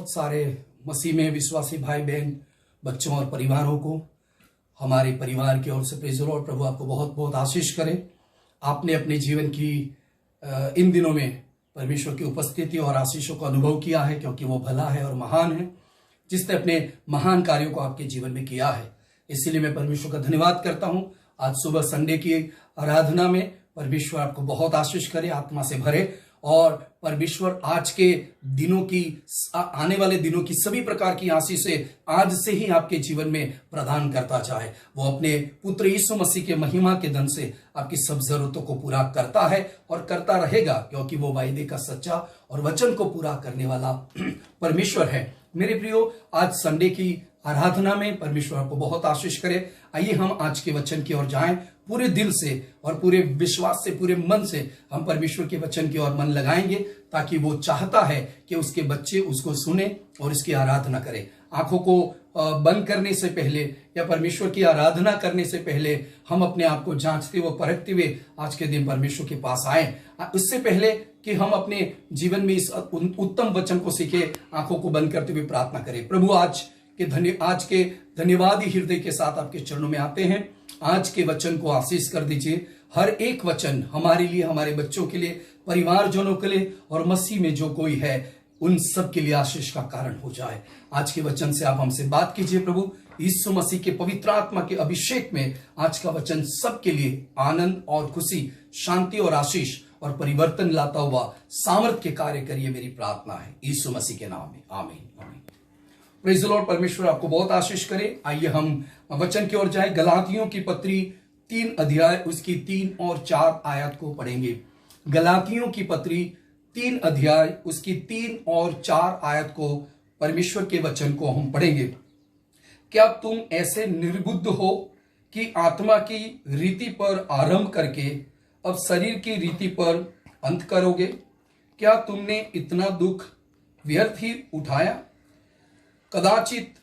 बहुत सारे मसीह में विश्वासी भाई बहन, बच्चों और परिवारों को हमारे परिवार की ओर से प्रेज़ द लॉर्ड। प्रभु आपको बहुत बहुत आशीष करे। आपने अपने जीवन की इन दिनों में परमेश्वर की उपस्थिति और आशीषों का अनुभव किया है, क्योंकि वो भला है और महान है, जिसने अपने महान कार्यों को आपके जीवन में किया है। इसीलिए मैं परमेश्वर का धन्यवाद करता हूँ। आज सुबह संडे की आराधना में परमेश्वर आपको बहुत आशीष करे, आत्मा से भरे, और परमेश्वर आज के दिनों की, आने वाले दिनों की सभी प्रकार की आशीषें आज से ही आपके जीवन में प्रदान करता जाए। वो अपने पुत्र यीशु मसीह के महिमा के धन से आपकी सब जरूरतों को पूरा करता है और करता रहेगा, क्योंकि वो वायदे का सच्चा और वचन को पूरा करने वाला परमेश्वर है। मेरे प्रियो, आज संडे की आराधना में परमेश्वर आपको बहुत आशीष करे। आइए हम आज के वचन की ओर जाएं। पूरे दिल से और पूरे विश्वास से, पूरे मन से हम परमेश्वर के वचन की ओर मन लगाएंगे, ताकि वो चाहता है कि उसके बच्चे उसको सुने और इसकी आराधना करें। आंखों को बंद करने से पहले या परमेश्वर की आराधना करने से पहले हम अपने आप को जांचते व परखते हुए आज के दिन परमेश्वर के पास आए। उससे पहले कि हम अपने जीवन में इस उत्तम वचन को सीखे, आंखों को बंद करते हुए प्रार्थना करें। प्रभु, आज के धन्यवादी हृदय के साथ आपके चरणों में आते हैं। आज के वचन को आशीष कर दीजिए। हर एक वचन हमारे लिए, हमारे बच्चों के लिए, परिवारजनों के लिए और मसीह में जो कोई है उन सब के लिए आशीष का कारण हो जाए। आज के वचन से आप हमसे बात कीजिए प्रभु। यीशु मसीह के पवित्र आत्मा के अभिषेक में आज का वचन सबके लिए आनंद और खुशी, शांति और आशीष और परिवर्तन लाता हुआ सामर्थ के कार्य करिए, मेरी प्रार्थना है यीशु मसीह के नाम में, आमीन आमीन। Praise the Lord. परमेश्वर आपको बहुत आशीष करे। आइए हम वचन की ओर जाए। गलातियों की पत्री 3 अध्याय उसकी 3 और 4 आयत को पढ़ेंगे। गलातियों की पत्री 3 अध्याय उसकी 3 और 4 आयत को, परमेश्वर के वचन को हम पढ़ेंगे। क्या तुम ऐसे निर्बुद्ध हो कि आत्मा की रीति पर आरंभ करके अब शरीर की रीति पर अंत करोगे? क्या तुमने इतना दुख व्यर्थ ही उठाया? कदाचित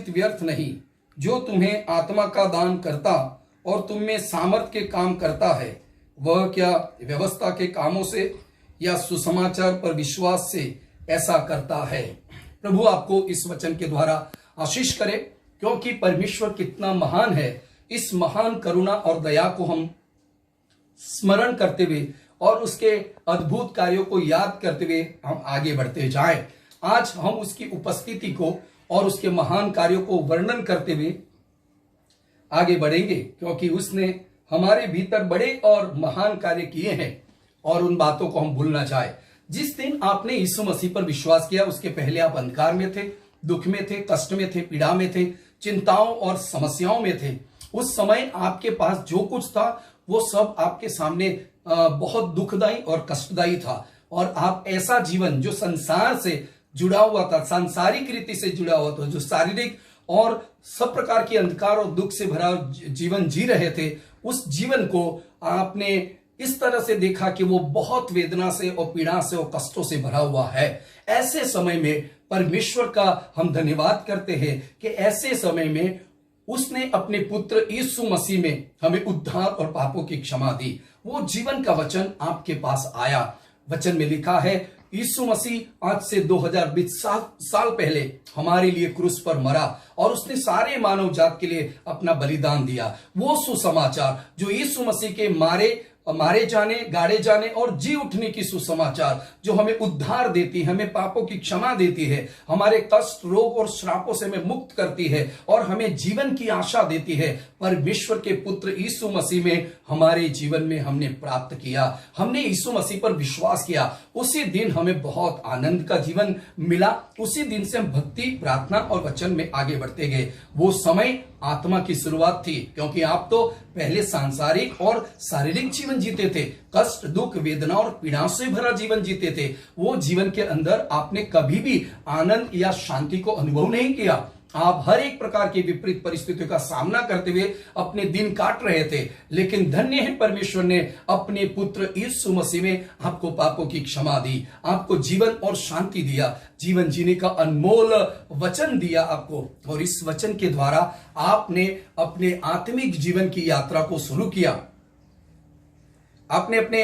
व्यर्थ नहीं। जो तुम्हें आत्मा का दान करता और तुम में सामर्थ के काम करता है, वह क्या व्यवस्था के कामों से या सुसमाचार पर विश्वास से ऐसा करता है? प्रभु आपको इस वचन के द्वारा आशीष करे, क्योंकि परमेश्वर कितना महान है। इस महान करुणा और दया को हम स्मरण करते हुए और उसके अद्भुत कार्यों को याद करते हुए हम आगे बढ़ते जाएं। आज हम उसकी उपस्थिति को और उसके महान कार्यों को वर्णन करते हुए आगे बढ़ेंगे, क्योंकि उसने हमारे भीतर बड़े और महान कार्य किए हैं और उन बातों को हम भूल ना जाए। जिस दिन आपने यीशु मसीह पर विश्वास किया, उसके पहले आप अंधकार में थे, दुख में थे, कष्ट में थे, पीड़ा में थे, चिंताओं और समस्याओं में थे। उस समय आपके पास जो कुछ था वो सब आपके सामने बहुत दुखदायी और कष्टदायी था, और आप ऐसा जीवन जो संसार से जुड़ा हुआ था, सांसारिक रीति से जुड़ा हुआ था, जो शारीरिक और सब प्रकार की अंधकार और दुख से भरा जीवन जी रहे थे, उस जीवन को आपने इस तरह से देखा कि वो बहुत वेदना से और पीड़ा से और कष्टों से भरा हुआ है। ऐसे समय में परमेश्वर का हम धन्यवाद करते हैं कि ऐसे समय में उसने अपने पुत्र यीशु मसीह में हमें उद्धार और पापों की क्षमा दी। वो जीवन का वचन आपके पास आया। वचन में लिखा है, यीशु मसीह आज से 2020 साल पहले हमारे लिए क्रूस पर मरा और उसने सारे मानव जात के लिए अपना बलिदान दिया। वो सुसमाचार जो यीशु मसीह के मारे जाने, गाड़े जाने और जी उठने की सुसमाचार, जो हमें उद्धार देती है, हमें पापों की क्षमा देती है, हमारे कष्ट, रोग और श्रापों से हमें मुक्त करती है और हमें जीवन की आशा देती है, परमेश्वर के पुत्र यीशु मसीह में हमारे जीवन में हमने प्राप्त किया। हमने यीशु मसीह पर विश्वास किया, उसी दिन हमें बहुत आनंद का जीवन मिला। उसी दिन से हम भक्ति, प्रार्थना और वचन में आगे बढ़ते गए। वो समय आत्मा की शुरुआत थी, क्योंकि आप तो पहले सांसारिक और शारीरिक जीवन जीते थे, कष्ट, दुख, वेदना और पीड़ा से भरा जीवन जीते थे। वो जीवन के अंदर आपने कभी भी आनंद या शांति को अनुभव नहीं किया। आप हर एक प्रकार की विपरीत परिस्थितियों का सामना करते हुए अपने दिन काट रहे थे, लेकिन धन्य है परमेश्वर ने अपने पुत्र यीशु मसीह में आपको पापों की क्षमा दी, आपको जीवन और शांति दिया, जीवन जीने का अनमोल वचन दिया आपको। और इस वचन के द्वारा आपने अपने आत्मिक जीवन की यात्रा को शुरू किया, आपने अपने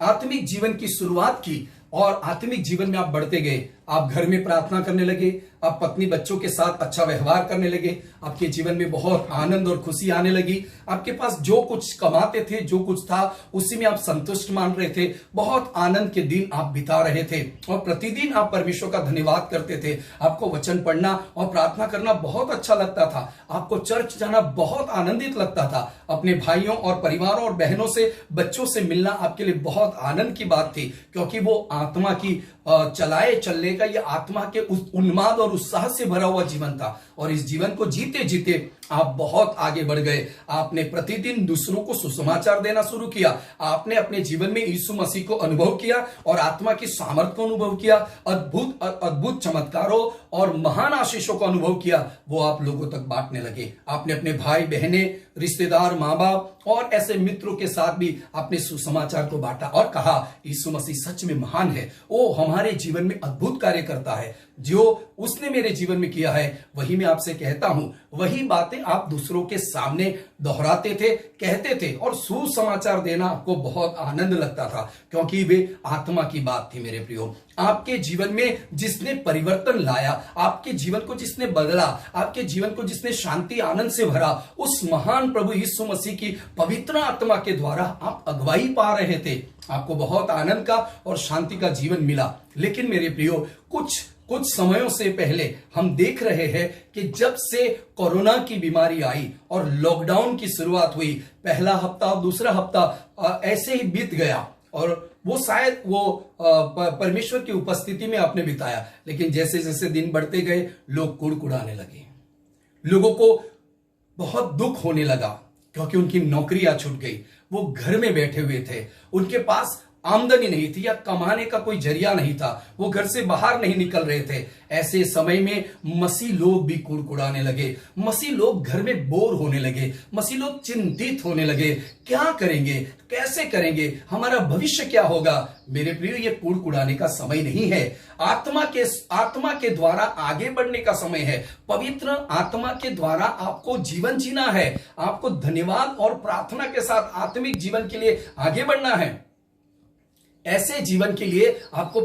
आत्मिक जीवन की शुरुआत की और आत्मिक जीवन में आप बढ़ते गए। आप घर में प्रार्थना करने लगे, आप पत्नी बच्चों के साथ अच्छा व्यवहार करने लगे, आपके जीवन में बहुत आनंद और खुशी आने लगी। आपके पास जो कुछ कमाते थे, जो कुछ था, उसी में आप संतुष्ट मान रहे थे। बहुत आनंद के दिन आप बिता रहे थे और प्रतिदिन आप परमेश्वर का धन्यवाद करते थे। आपको वचन पढ़ना और प्रार्थना करना बहुत अच्छा लगता था। आपको चर्च जाना बहुत आनंदित लगता था। अपने भाइयों और परिवारों और बहनों से, बच्चों से मिलना आपके लिए बहुत आनंद की बात थी, क्योंकि वो आत्मा की चलाए चलने का, ये आत्मा के उस उन्माद और उत्साह से भरा हुआ जीवन था। और इस जीवन को जीते जीते आप बहुत आगे बढ़ गए। आपने प्रतिदिन दूसरों को सुसमाचार देना शुरू किया। आपने अपने जीवन में यीशु मसीह को अनुभव किया और आत्मा की सामर्थ को अनुभव किया। अद्भुत चमत्कारों और महान आशीषों को अनुभव किया। वो आप लोगों तक बांटने लगे। आपने अपने भाई बहने, रिश्तेदार, माँ बाप और ऐसे मित्रों के साथ भी आपने सुसमाचार को बांटा और कहा यीशु मसीह सच में महान है। वो हमारे जीवन में अद्भुत कार्य करता है। जो उसने मेरे जीवन में किया है वही मैं आपसे कहता हूं। वही बातें आप दूसरों के सामने दोहराते थे, कहते थे और सुसमाचार देना आपको बहुत आनंद लगता था, क्योंकि वे आत्मा की बात थी। मेरे प्रियो, आपके जीवन में जिसने परिवर्तन लाया, आपके जीवन को जिसने बदला, आपके जीवन को जिसने शांति आनंद से भरा, उस महान प्रभु यीशु मसीह की पवित्र आत्मा के द्वारा आप अगुवाई पा रहे थे। आपको बहुत आनंद का और शांति का जीवन मिला। लेकिन मेरे प्रियो, कुछ समयों से पहले हम देख रहे हैं कि जब से कोरोना की बीमारी आई और लॉकडाउन की शुरुआत हुई, पहला हफ्ता और दूसरा हफ्ता ऐसे ही बीत गया और वो शायद परमेश्वर की उपस्थिति में आपने बिताया। लेकिन जैसे जैसे दिन बढ़ते गए, लोग कुड़कुड़ाने लगे। लोगों को बहुत दुख होने लगा, क्योंकि उनकी नौकरियां छूट गई। वो घर में बैठे हुए थे, उनके पास आमदनी नहीं थी या कमाने का कोई जरिया नहीं था। वो घर से बाहर नहीं निकल रहे थे। ऐसे समय में मसीह लोग भी कुड़कुड़ाने लगे। मसीह लोग घर में बोर होने लगे। मसीह लोग चिंतित होने लगे। क्या करेंगे, कैसे करेंगे, हमारा भविष्य क्या होगा? मेरे प्रियो, ये कुड़कुड़ाने का समय नहीं है। आत्मा के द्वारा आगे बढ़ने का समय है। पवित्र आत्मा के द्वारा आपको जीवन जीना है। आपको धन्यवाद और प्रार्थना के साथ आत्मिक जीवन के लिए आगे बढ़ना है। ऐसे जीवन के लिए आपको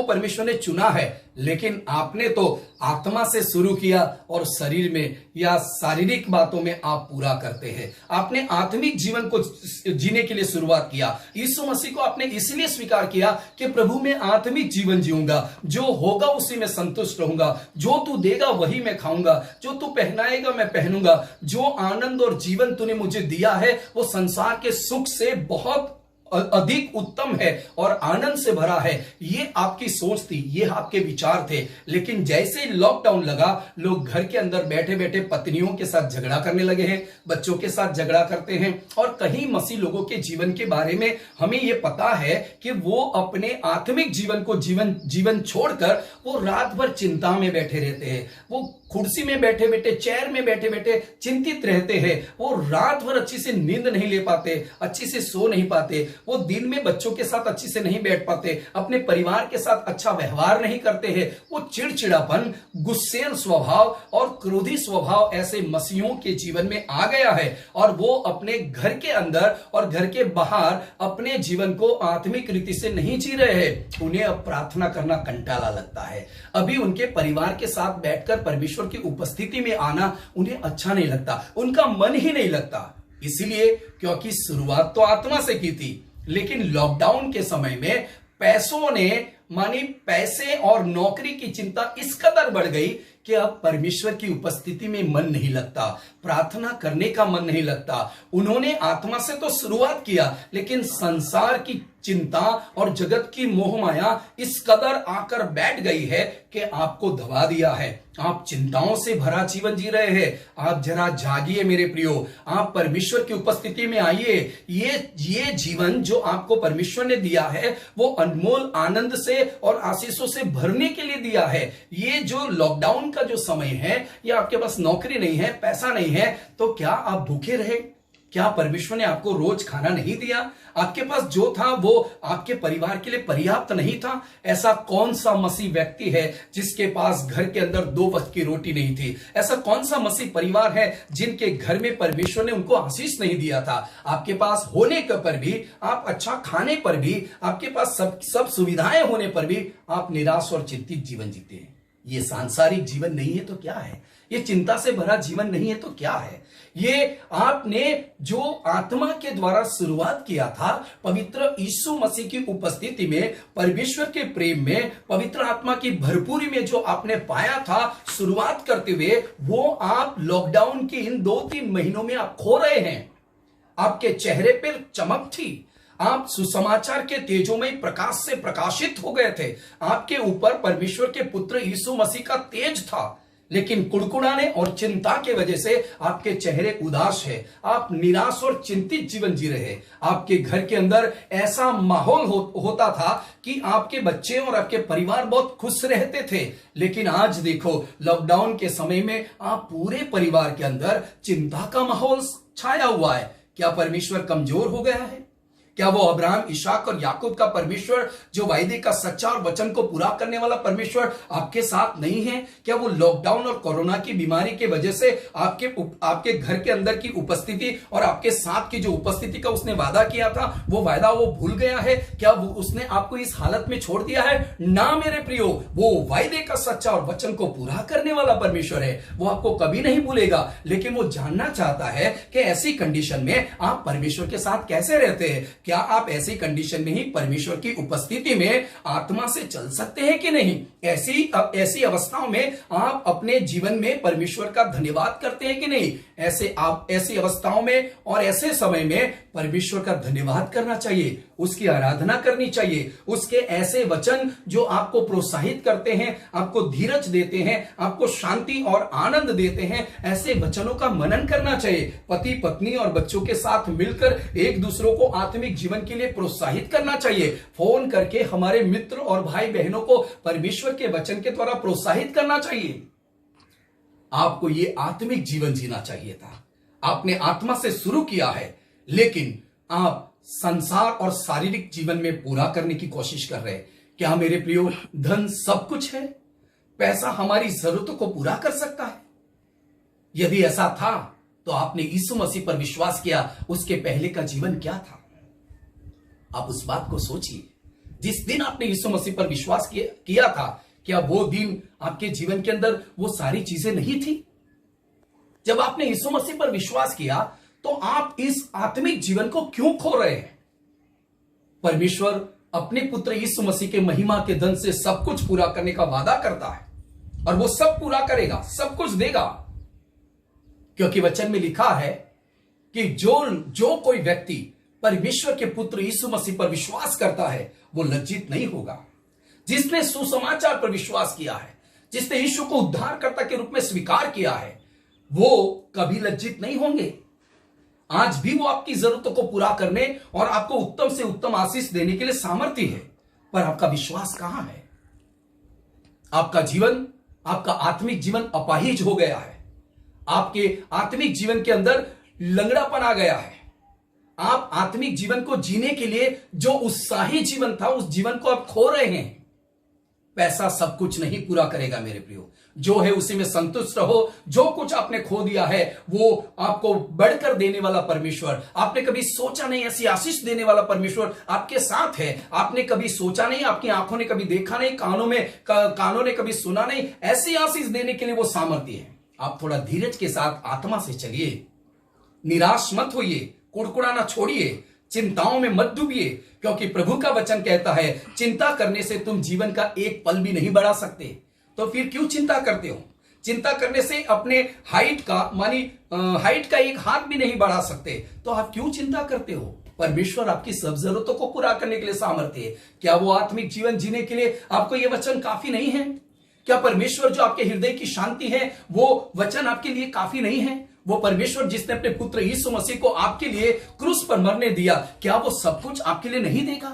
परमेश्वर ने चुना है। लेकिन आपने तो आत्मा से शुरू किया और शरीर में या शारीरिक बातों में आप पूरा करते हैं। आपने आत्मिक जीवन को जीने के लिए शुरुआत किया। यीशु मसीह को आपने इसलिए स्वीकार किया कि प्रभु मैं आत्मिक जीवन जीऊंगा, जो होगा उसी में संतुष्ट रहूंगा, जो तू देगा वही मैं खाऊंगा, जो तू पहनाएगा मैं पहनूंगा, जो आनंद और जीवन तूने मुझे दिया है वो संसार के सुख से बहुत अधिक उत्तम है और आनंद से भरा है। ये आपकी सोच थी, ये आपके विचार थे। लेकिन जैसे लॉकडाउन लगा, लोग घर के अंदर बैठे बैठे पत्नियों के साथ झगड़ा करने लगे हैं, बच्चों के साथ झगड़ा करते हैं। और कहीं मसीह लोगों के जीवन के बारे में हमें यह पता है कि वो अपने आत्मिक जीवन को जीवन छोड़कर वो रात भर चिंता में बैठे रहते हैं। वो कुर्सी में बैठे बैठे, चेयर में बैठे बैठे चिंतित रहते हैं। वो रात भर अच्छी से नींद नहीं ले पाते, अच्छी से सो नहीं पाते। वो दिन में बच्चों के साथ अच्छी से नहीं बैठ पाते, अपने परिवार के साथ अच्छा व्यवहार नहीं करते हैं। वो चिड़चिड़ापन, गुस्सेल स्वभाव और क्रोधी स्वभाव ऐसे मसीहों के जीवन में आ गया है और वो अपने घर के अंदर और घर के बाहर अपने जीवन को आत्मिक रीति से नहीं जी रहे हैं। उन्हें अब प्रार्थना करना कंटाला लगता है। अभी उनके परिवार के साथ बैठकर परमेश्वर की उपस्थिति में आना उन्हें अच्छा नहीं लगता, उनका मन ही नहीं लगता। इसलिए क्योंकि शुरुआत तो आत्मा से की थी, लेकिन लॉकडाउन के समय में पैसों ने मानी पैसे और नौकरी की चिंता इस कदर बढ़ गई कि अब परमेश्वर की उपस्थिति में मन नहीं लगता, प्रार्थना करने का मन नहीं लगता। उन्होंने आत्मा से तो शुरुआत किया, लेकिन संसार की चिंता और जगत की मोह माया इस कदर आकर बैठ गई है कि आपको दबा दिया है। आप चिंताओं से भरा जीवन जी रहे हैं। आप जरा जागिए मेरे प्रियो, आप परमेश्वर की उपस्थिति में आइए। ये जीवन जो आपको परमेश्वर ने दिया है वो अनमोल आनंद से और आशीषों से भरने के लिए दिया है। ये जो लॉकडाउन का जो समय है, या आपके पास नौकरी नहीं है, पैसा नहीं है, तो क्या आप भूखे रहे? क्या परमेश्वर ने आपको रोज खाना नहीं दिया? आपके पास जो था वो आपके परिवार के लिए पर्याप्त नहीं था? ऐसा कौन सा मसीह व्यक्ति है जिसके पास घर के अंदर 2 वक्त की रोटी नहीं थी? ऐसा कौन सा मसीह परिवार है जिनके घर में परमेश्वर ने उनको आशीष नहीं दिया था? आपके पास होने पर भी, आप अच्छा खाने पर भी, आपके पास सब सुविधाएं होने पर भी आप निराश और चिंतित जीवन जीते हैं। ये सांसारिक जीवन नहीं है तो क्या है? ये चिंता से भरा जीवन नहीं है तो क्या है? ये आपने जो आत्मा के द्वारा शुरुआत किया था, पवित्र यीशु मसीह की उपस्थिति में, परमेश्वर के प्रेम में, पवित्र आत्मा की भरपूरी में जो आपने पाया था शुरुआत करते हुए, वो आप लॉकडाउन के इन 2-3 महीनों में आप खो रहे हैं। आपके चेहरे पर चमक थी, आप सुसमाचार के तेजोमय प्रकाश से प्रकाशित हो गए थे, आपके ऊपर परमेश्वर के पुत्र यीशु मसीह का तेज था, लेकिन कुड़कुड़ाने और चिंता के वजह से आपके चेहरे उदास है, आप निराश और चिंतित जीवन जी रहे। आपके घर के अंदर ऐसा माहौल होता था कि आपके बच्चे और आपके परिवार बहुत खुश रहते थे, लेकिन आज देखो लॉकडाउन के समय में आप पूरे परिवार के अंदर चिंता का माहौल छाया हुआ है। क्या परमेश्वर कमजोर हो गया है? क्या वो अब्राहम, इसहाक और याकूब का परमेश्वर, जो वायदे का सच्चा और वचन को पूरा करने वाला परमेश्वर आपके साथ नहीं है? क्या वो लॉकडाउन और कोरोना की बीमारी के वजह से आपके घर के अंदर की उपस्थिति और आपके साथ की जो उपस्थिति का उसने वादा किया था, वो वादा वो भूल गया है? क्या वो उसने आपको इस हालत में छोड़ दिया है? ना मेरे प्रियो, वो वायदे का सच्चा और वचन को पूरा करने वाला परमेश्वर है। वो आपको कभी नहीं भूलेगा, लेकिन वो जानना चाहता है कि ऐसी कंडीशन में आप परमेश्वर के साथ कैसे रहते हैं। क्या आप ऐसी कंडीशन में ही परमेश्वर की उपस्थिति में आत्मा से चल सकते हैं कि नहीं? ऐसी अवस्थाओं में आप अपने जीवन में परमेश्वर का धन्यवाद करते हैं कि नहीं? ऐसी अवस्थाओं में और ऐसे समय में परमेश्वर का धन्यवाद करना चाहिए, उसकी आराधना करनी चाहिए। उसके ऐसे वचन जो आपको प्रोत्साहित करते हैं, आपको धीरज देते हैं, आपको शांति और आनंद देते हैं, ऐसे वचनों का मनन करना चाहिए। पति पत्नी और बच्चों के साथ मिलकर एक दूसरों को आत्मिक जीवन के लिए प्रोत्साहित करना चाहिए। फोन करके हमारे मित्र और भाई बहनों को परमेश्वर के वचन के द्वारा प्रोत्साहित करना चाहिए। आपको ये आत्मिक जीवन जीना चाहिए था। आपने आत्मा से शुरू किया है, लेकिन आप संसार और शारीरिक जीवन में पूरा करने की कोशिश कर रहे हैं। क्या मेरे प्रियो, धन सब कुछ है? पैसा हमारी जरूरतों को पूरा कर सकता है? यदि ऐसा था तो आपने यीशु मसीह पर विश्वास किया, उसके पहले का जीवन क्या था? आप उस बात को सोचिए। जिस दिन आपने यीशु मसीह पर विश्वास किया था, क्या वो दिन आपके जीवन के अंदर वो सारी चीजें नहीं थी? जब आपने यीशु मसीह पर विश्वास किया तो आप इस आत्मिक जीवन को क्यों खो रहे हैं? परमेश्वर अपने पुत्र यीशु मसीह के महिमा के धन से सब कुछ पूरा करने का वादा करता है, और वो सब पूरा करेगा, सब कुछ देगा। क्योंकि वचन में लिखा है कि जो कोई व्यक्ति परमेश्वर के पुत्र यीशु मसीह पर विश्वास करता है वो लज्जित नहीं होगा। जिसने सुसमाचार पर विश्वास किया है, जिसने यीशु को उद्धारकर्ता के रूप में स्वीकार किया है, वो कभी लज्जित नहीं होंगे। आज भी वो आपकी जरूरतों को पूरा करने और आपको उत्तम से उत्तम आशीष देने के लिए सामर्थ्य है, पर आपका विश्वास कहां है? आपका जीवन, आपका आत्मिक जीवन अपाहिज हो गया है। आपके आत्मिक जीवन के अंदर लंगड़ापन आ गया है। आप आत्मिक जीवन को जीने के लिए जो उत्साही जीवन था, उस जीवन को आप खो रहे हैं। पैसा सब कुछ नहीं पूरा करेगा मेरे प्रियो। जो है उसी में संतुष्ट रहो। जो कुछ आपने खो दिया है वो आपको बढ़कर देने वाला परमेश्वर, आपने कभी सोचा नहीं ऐसी आशीष देने वाला परमेश्वर आपके साथ है। आपने कभी सोचा नहीं, आपकी आंखों ने कभी देखा नहीं, कानों ने कभी सुना नहीं, ऐसी आशीष देने के लिए वो सामर्थ्य है। आप थोड़ा धीरज के साथ आत्मा से चलिए, निराश मत होइए, कुड़कुड़ाना छोड़िए, चिंताओं में मत डूबिए, क्योंकि प्रभु का वचन कहता है चिंता करने से तुम जीवन का एक पल भी नहीं बढ़ा सकते। तो फिर क्यों चिंता करते हो? चिंता करने से अपने हाइट का एक हाथ भी नहीं बढ़ा सकते, तो आप क्यों चिंता करते हो? परमेश्वर आपकी सब जरूरतों को पूरा करने के लिए सामर्थ्य है। क्या वो आत्मिक जीवन जीने के लिए आपको ये वचन काफी नहीं है? क्या परमेश्वर जो आपके हृदय की शांति है वो वचन आपके लिए काफी नहीं है? वो परमेश्वर जिसने अपने पुत्र यीशु मसीह को आपके लिए क्रूस पर मरने दिया, क्या वो सब कुछ आपके लिए नहीं देगा?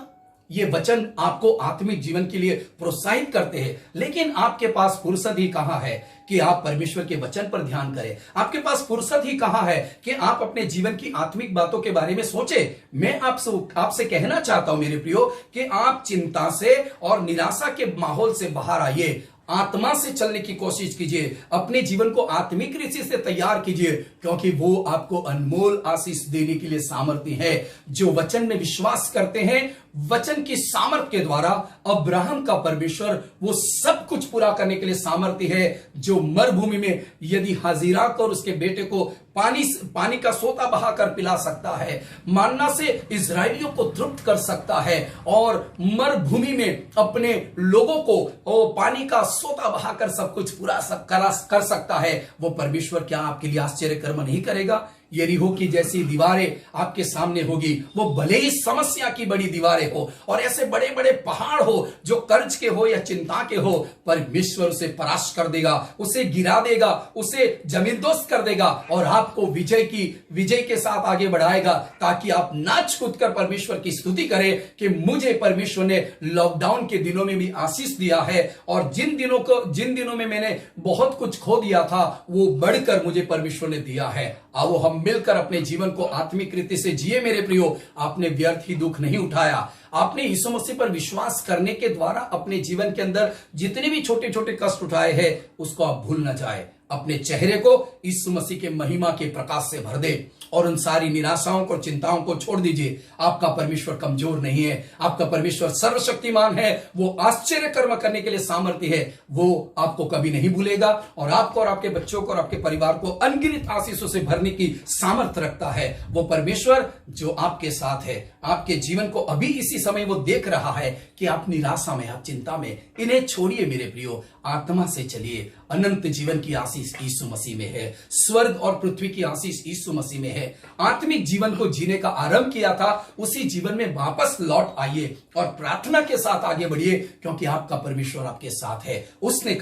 ये वचन आपको आत्मिक जीवन के लिए प्रोत्साहित करते हैं, लेकिन आपके पास फुर्सत ही कहां है कि आप परमेश्वर के वचन पर ध्यान करें। आपके पास फुर्सत ही कहां है कि आप अपने जीवन की आत्मिक बातों के बारे में सोचें। मैं आपसे कहना चाहता हूं मेरे प्रियो कि आप चिंता से और निराशा के माहौल से बाहर आइए, आत्मा से चलने की कोशिश कीजिए, अपने जीवन को आत्मिक रीति से तैयार कीजिए, क्योंकि वो आपको अनमोल आशीष देने के लिए सामर्थ्य है। जो वचन में विश्वास करते हैं, वचन की सामर्थ्य के द्वारा अब्राहम का परमेश्वर वो सब कुछ पूरा करने के लिए सामर्थ्य है। जो मरुभूमि में यदि हाजिरा और उसके बेटे को पानी का सोता बहाकर पिला सकता है, मान्ना से इजरायलियों को तृप्त कर सकता है, और मरुभूमि में अपने लोगों को पानी का सोता बहाकर सब कुछ पूरा कर सकता है, वो परमेश्वर क्या आपके लिए आश्चर्य कर्म नहीं करेगा? यरीहो की जैसी दीवारें आपके सामने होगी, वो भले ही समस्या की बड़ी दीवारें हो और ऐसे बड़े बड़े पहाड़ हो जो कर्ज के हो या चिंता के हो, परमेश्वर उसे परास्त कर देगा, उसे गिरा देगा, उसे जमींदोस्त कर देगा और आपको विजय के साथ आगे बढ़ाएगा, ताकि आप नाच कूद कर परमेश्वर की स्तुति करें कि मुझे परमेश्वर ने लॉकडाउन के दिनों में भी आशीष दिया है, और जिन दिनों में मैंने बहुत कुछ खो दिया था वो बढ़कर मुझे परमेश्वर ने दिया है। आओ हम मिलकर अपने जीवन को आत्मिक रीति से जिए मेरे प्रियो। आपने व्यर्थ ही दुख नहीं उठाया, आपने यीशु मसीह पर विश्वास करने के द्वारा अपने जीवन के अंदर जितने भी छोटे छोटे कष्ट उठाए हैं उसको आप भूल न जाए। अपने चेहरे को यीशु मसीह के महिमा के प्रकाश से भर दे और उन सारी निराशाओं को, चिंताओं को छोड़ दीजिए। आपका परमेश्वर कमजोर नहीं है, आपका परमेश्वर सर्वशक्तिमान है, वो आश्चर्य कर्म करने के लिए सामर्थ्य है, वो आपको कभी नहीं भूलेगा और आपको और आपके बच्चों को और आपके परिवार को अनगिनत आशीषों से भरने की सामर्थ्य रखता है। वो परमेश्वर जो आपके साथ है, आपके जीवन को अभी इसी समय वो देख रहा है कि आप निराशा में, आप चिंता में, इन्हें छोड़िए मेरे प्रियो, आत्मा से चलिए। अनंत जीवन की आशीष यीशु मसीह में है, स्वर्ग और पृथ्वी की आशीष यीशु मसीह में है। आत्मिक जीवन को जीने का आरंभ किया था, उसी जीवन में वापस लौट आइए और प्रार्थना के साथ आगे बढ़िए, क्योंकि आपका परमेश्वर आपके साथ है। उसने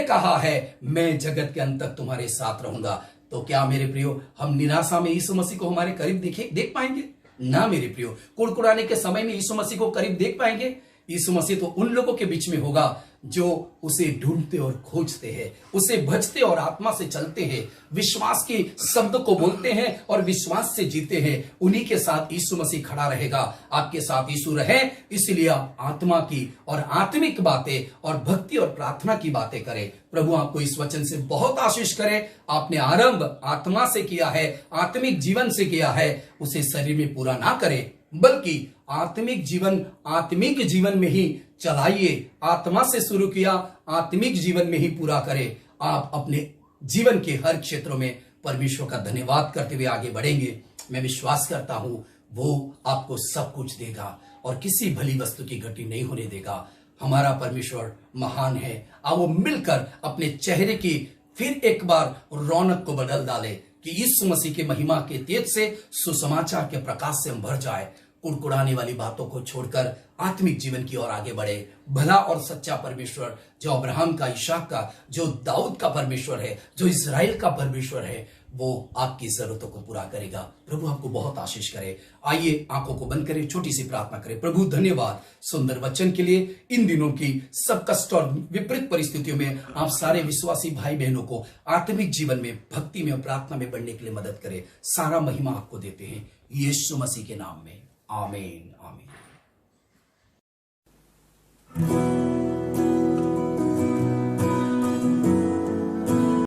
कहा है मैं जगत के अंत तक तुम्हारे साथ रहूंगा। तो क्या मेरे प्रियो हम निराशा में यीशु मसीह को हमारे करीब देख पाएंगे? ना मेरे प्रियो। कुड़कुड़ाने के समय में यीशु मसीह को करीब देख पाएंगे? यीशु मसीह तो उन लोगों के बीच में होगा जो उसे ढूंढते और खोजते हैं, उसे भजते और आत्मा से चलते हैं, विश्वास के शब्द को बोलते हैं और विश्वास से जीते हैं। उन्हीं के साथ यीशु मसीह खड़ा रहेगा। आपके साथ यीशु रहे, इसलिए आप आत्मा की और आत्मिक बातें और भक्ति और प्रार्थना की बातें करें। प्रभु आपको इस वचन से बहुत आशीष करे। आपने आरंभ आत्मा से किया है, आत्मिक जीवन से किया है, उसे शरीर में पूरा ना करें, बल्कि आत्मिक जीवन में ही चलाइए। आत्मा से शुरू किया, आत्मिक जीवन में ही पूरा करें। आप अपने जीवन के हर क्षेत्रों में परमेश्वर का धन्यवाद करते हुए आगे बढ़ेंगे। मैं विश्वास करता हूं वो आपको सब कुछ देगा और किसी भली वस्तु की घटी नहीं होने देगा। हमारा परमेश्वर महान है। आओ वो मिलकर अपने चेहरे की फिर एक बार रौनक को बदल डाले कि यीशु मसीह के महिमा के तेज से, सुसमाचार के प्रकाश से हम भर जाए। कुड़कुड़ाने वाली बातों को छोड़कर आत्मिक जीवन की ओर आगे बढ़े। भला और सच्चा परमेश्वर जो अब्राहम का, इसहाक का, जो दाऊद का परमेश्वर है, जो इस्राएल का परमेश्वर है, वो आपकी जरूरतों को पूरा करेगा। प्रभु आपको बहुत आशीष करे। आइए आंखों को बंद करें, छोटी सी प्रार्थना करें। प्रभु धन्यवाद सुंदर वचन के लिए। इन दिनों की सब कष्ट और विपरीत परिस्थितियों में आप सारे विश्वासी भाई बहनों को आत्मिक जीवन में, भक्ति में और प्रार्थना में बढ़ने के लिए मदद करें। सारा महिमा आपको देते हैं यीशु मसीह के नाम में। आमीन आमीन।